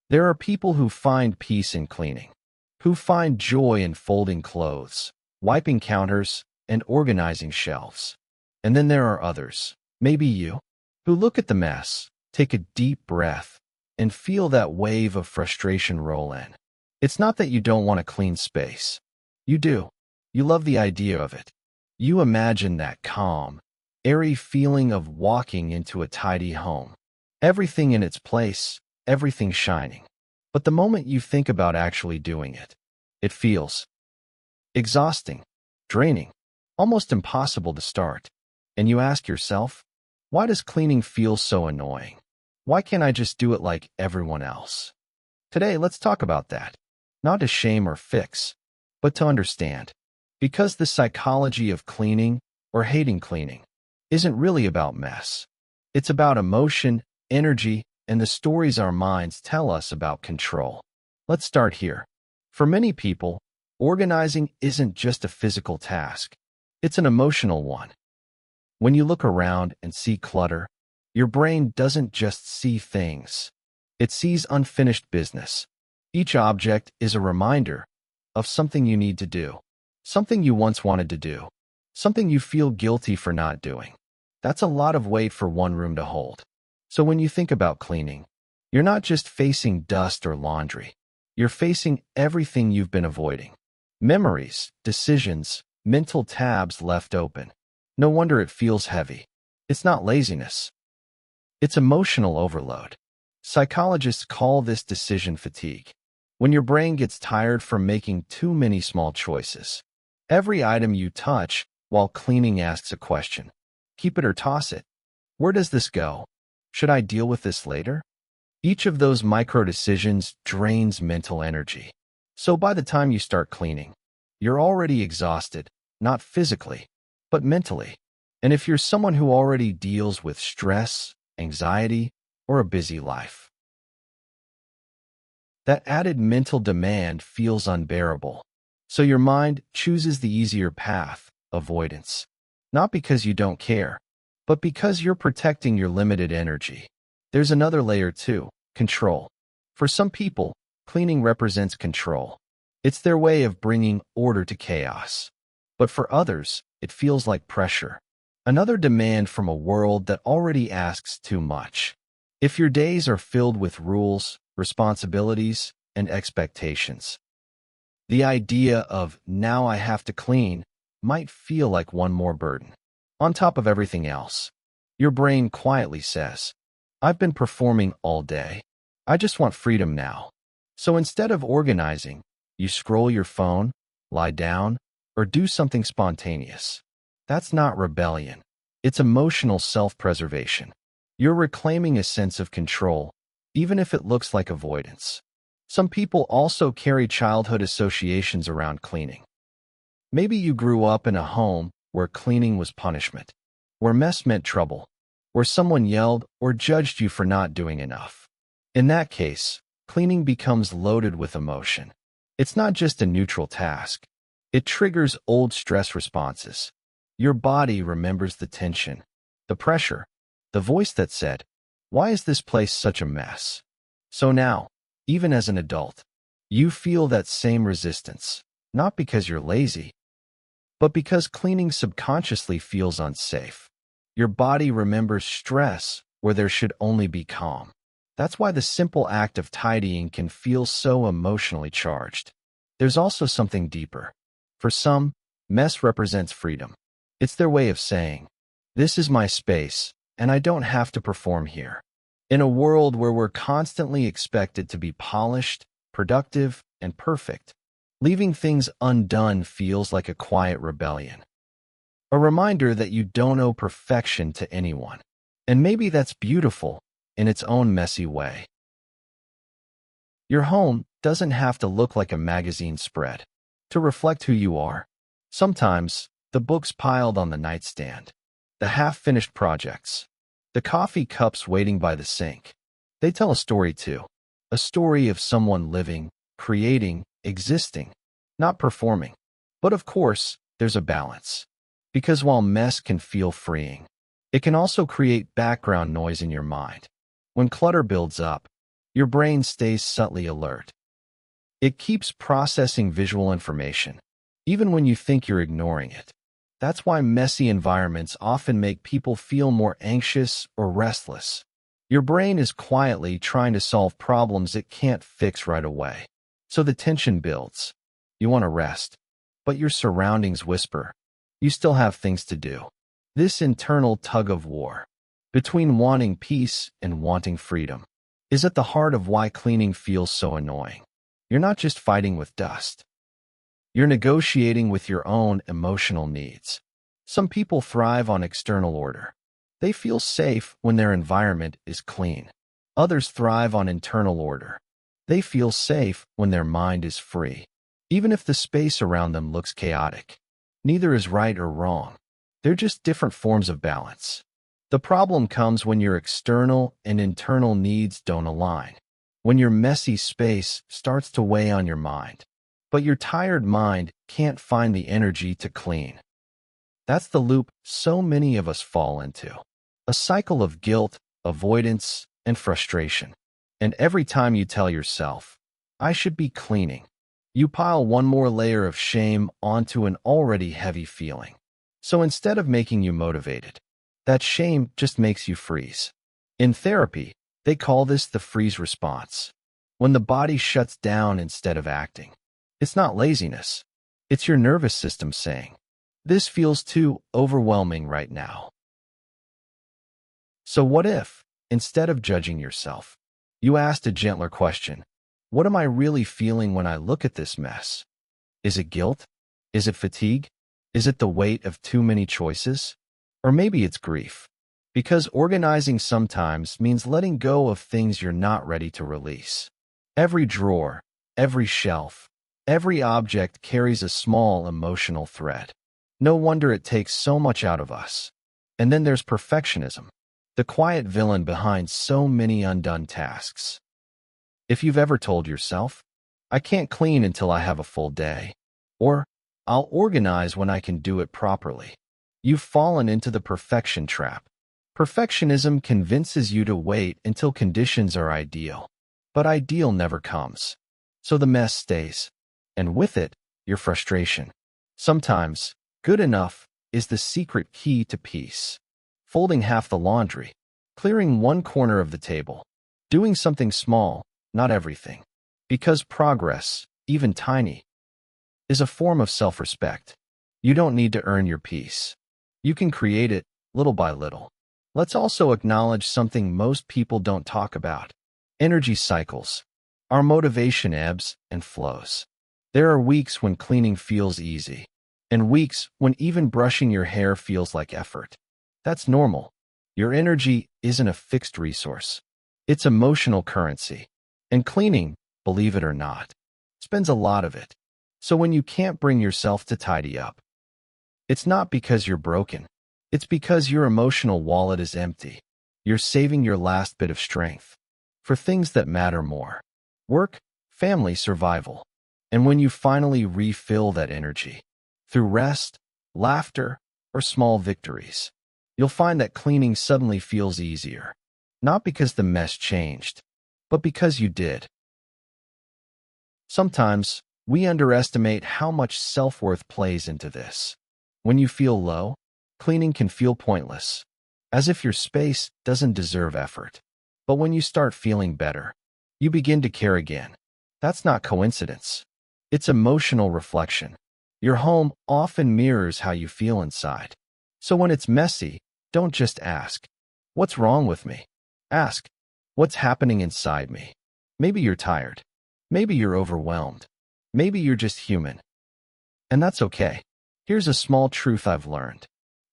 There are people who find peace in cleaning, who find joy in folding clothes, wiping counters, and organizing shelves. And then there are others, maybe you, who look at the mess, take a deep breath, and feel that wave of frustration roll in. It's not that you don't want a clean space. You do. You love the idea of it. You imagine that calm, airy feeling of walking into a tidy home. Everything in its place, everything shining. But the moment you think about actually doing it, it feels exhausting, draining, almost impossible to start. And you ask yourself, why does cleaning feel so annoying? Why can't I just do it like everyone else? Today, let's talk about that. Not to shame or fix, but to understand. Because the psychology of cleaning or hating cleaning isn't really about mess. It's about emotion, energy, and the stories our minds tell us about control. Let's start here. For many people, organizing isn't just a physical task. It's an emotional one. When you look around and see clutter, your brain doesn't just see things. It sees unfinished business. Each object is a reminder of something you need to do, something you once wanted to do, something you feel guilty for not doing. That's a lot of weight for one room to hold. So when you think about cleaning, you're not just facing dust or laundry. You're facing everything you've been avoiding. Memories, decisions, mental tabs left open. No wonder it feels heavy. It's not laziness. It's emotional overload. Psychologists call this decision fatigue. When your brain gets tired from making too many small choices. Every item you touch while cleaning asks a question. Keep it or toss it. Where does this go? Should I deal with this later? Each of those micro decisions drains mental energy. So by the time you start cleaning, you're already exhausted, not physically, but mentally. And if you're someone who already deals with stress, anxiety, or a busy life, that added mental demand feels unbearable. So your mind chooses the easier path, avoidance. Not because you don't care, but because you're protecting your limited energy. There's another layer too, control. For some people, cleaning represents control. It's their way of bringing order to chaos. But for others, it feels like pressure. Another demand from a world that already asks too much. If your days are filled with rules, responsibilities, and expectations, the idea of now I have to clean might feel like one more burden. On top of everything else, your brain quietly says, I've been performing all day. I just want freedom now. So instead of organizing, you scroll your phone, lie down, or do something spontaneous. That's not rebellion. It's emotional self-preservation. You're reclaiming a sense of control, even if it looks like avoidance. Some people also carry childhood associations around cleaning. Maybe you grew up in a home where cleaning was punishment, where mess meant trouble, where someone yelled or judged you for not doing enough. In that case, cleaning becomes loaded with emotion. It's not just a neutral task. It triggers old stress responses. Your body remembers the tension, the pressure, the voice that said, why is this place such a mess? So now, even as an adult, you feel that same resistance, not because you're lazy, but because cleaning subconsciously feels unsafe. Your body remembers stress where there should only be calm. That's why the simple act of tidying can feel so emotionally charged. There's also something deeper. For some, mess represents freedom. It's their way of saying, this is my space, and I don't have to perform here. In a world where we're constantly expected to be polished, productive, and perfect, leaving things undone feels like a quiet rebellion. A reminder that you don't owe perfection to anyone. And maybe that's beautiful in its own messy way. Your home doesn't have to look like a magazine spread to reflect who you are. Sometimes, the books piled on the nightstand, the half-finished projects, the coffee cups waiting by the sink, they tell a story too. A story of someone living, creating, existing, not performing. But of course, there's a balance. Because while mess can feel freeing, it can also create background noise in your mind. When clutter builds up, your brain stays subtly alert. It keeps processing visual information, even when you think you're ignoring it. That's why messy environments often make people feel more anxious or restless. Your brain is quietly trying to solve problems it can't fix right away. So the tension builds. You want to rest, but your surroundings whisper, you still have things to do. This internal tug-of-war between wanting peace and wanting freedom is at the heart of why cleaning feels so annoying. You're not just fighting with dust. You're negotiating with your own emotional needs. Some people thrive on external order. They feel safe when their environment is clean. Others thrive on internal order. They feel safe when their mind is free, even if the space around them looks chaotic. Neither is right or wrong. They're just different forms of balance. The problem comes when your external and internal needs don't align. When your messy space starts to weigh on your mind, but your tired mind can't find the energy to clean. That's the loop so many of us fall into. A cycle of guilt, avoidance, and frustration. And every time you tell yourself, I should be cleaning, you pile one more layer of shame onto an already heavy feeling. So instead of making you motivated, that shame just makes you freeze. In therapy, they call this the freeze response. When the body shuts down instead of acting. It's not laziness. It's your nervous system saying, this feels too overwhelming right now. So what if, instead of judging yourself, you asked a gentler question? What am I really feeling when I look at this mess? Is it guilt? Is it fatigue? Is it the weight of too many choices? Or maybe it's grief. Because organizing sometimes means letting go of things you're not ready to release. Every drawer, every shelf, every object carries a small emotional thread. No wonder it takes so much out of us. And then there's perfectionism, the quiet villain behind so many undone tasks. If you've ever told yourself, I can't clean until I have a full day, or I'll organize when I can do it properly, you've fallen into the perfection trap. Perfectionism convinces you to wait until conditions are ideal, but ideal never comes. So the mess stays, and with it, your frustration. Sometimes, good enough is the secret key to peace. Folding half the laundry, clearing one corner of the table, doing something small, not everything. Because progress, even tiny, is a form of self-respect. You don't need to earn your peace. You can create it, little by little. Let's also acknowledge something most people don't talk about. Energy cycles. Our motivation ebbs and flows. There are weeks when cleaning feels easy, and weeks when even brushing your hair feels like effort. That's normal. Your energy isn't a fixed resource. It's emotional currency. And cleaning, believe it or not, spends a lot of it. So when you can't bring yourself to tidy up, it's not because you're broken. It's because your emotional wallet is empty. You're saving your last bit of strength for things that matter more. Work, family, survival. And when you finally refill that energy, through rest, laughter, or small victories, you'll find that cleaning suddenly feels easier. Not because the mess changed, but because you did. Sometimes, we underestimate how much self-worth plays into this. When you feel low, cleaning can feel pointless, as if your space doesn't deserve effort. But when you start feeling better, you begin to care again. That's not coincidence. It's emotional reflection. Your home often mirrors how you feel inside. So when it's messy, don't just ask, what's wrong with me? Ask, what's happening inside me? Maybe you're tired. Maybe you're overwhelmed. Maybe you're just human. And that's okay. Here's a small truth I've learned.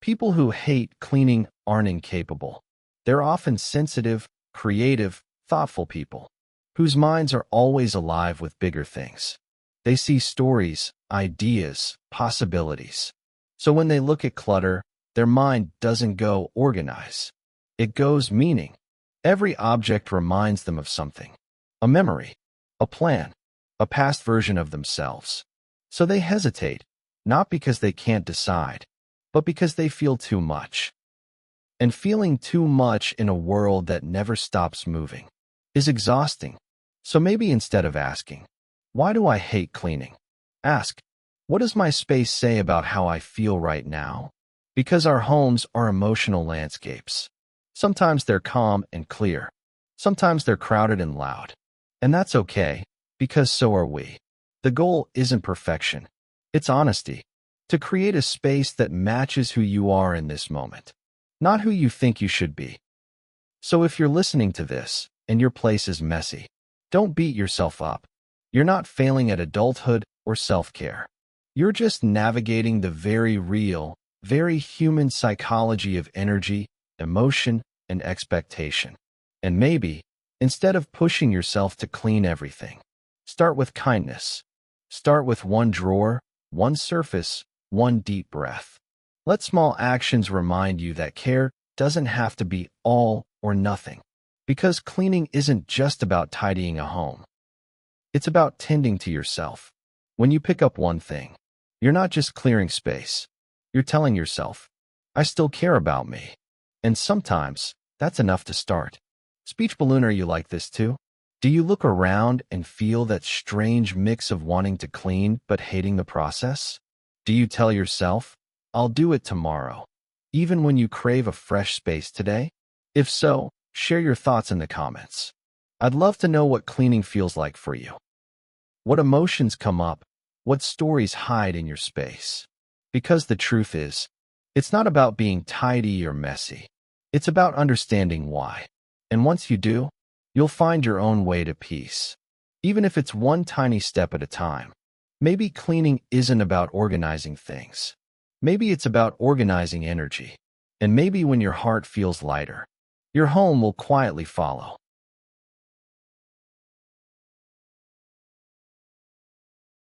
People who hate cleaning aren't incapable. They're often sensitive, creative, thoughtful people, whose minds are always alive with bigger things. They see stories, ideas, possibilities. So when they look at clutter, their mind doesn't go organize. It goes meaning. Every object reminds them of something. A memory, a plan, a past version of themselves. So they hesitate, not because they can't decide, but because they feel too much. And feeling too much in a world that never stops moving is exhausting. So maybe instead of asking, "Why do I hate cleaning?" ask, "What does my space say about how I feel right now?" Because our homes are emotional landscapes. Sometimes they're calm and clear. Sometimes they're crowded and loud. And that's okay, because so are we. The goal isn't perfection. It's honesty. To create a space that matches who you are in this moment, not who you think you should be. So if you're listening to this and your place is messy, don't beat yourself up. You're not failing at adulthood or self-care. You're just navigating the very real, very human psychology of energy, emotion, and expectation. And maybe, instead of pushing yourself to clean everything, start with kindness. Start with one drawer, one surface, one deep breath. Let small actions remind you that care doesn't have to be all or nothing. Because cleaning isn't just about tidying a home. It's about tending to yourself. When you pick up one thing, you're not just clearing space. You're telling yourself, "I still care about me." And sometimes, that's enough to start. Speech ballooner, you like this too? Do you look around and feel that strange mix of wanting to clean but hating the process? Do you tell yourself, "I'll do it tomorrow," even when you crave a fresh space today? If so, share your thoughts in the comments. I'd love to know what cleaning feels like for you. What emotions come up? What stories hide in your space? Because the truth is, it's not about being tidy or messy. It's about understanding why. And once you do, you'll find your own way to peace. Even if it's one tiny step at a time. Maybe cleaning isn't about organizing things. Maybe it's about organizing energy. And maybe when your heart feels lighter, your home will quietly follow.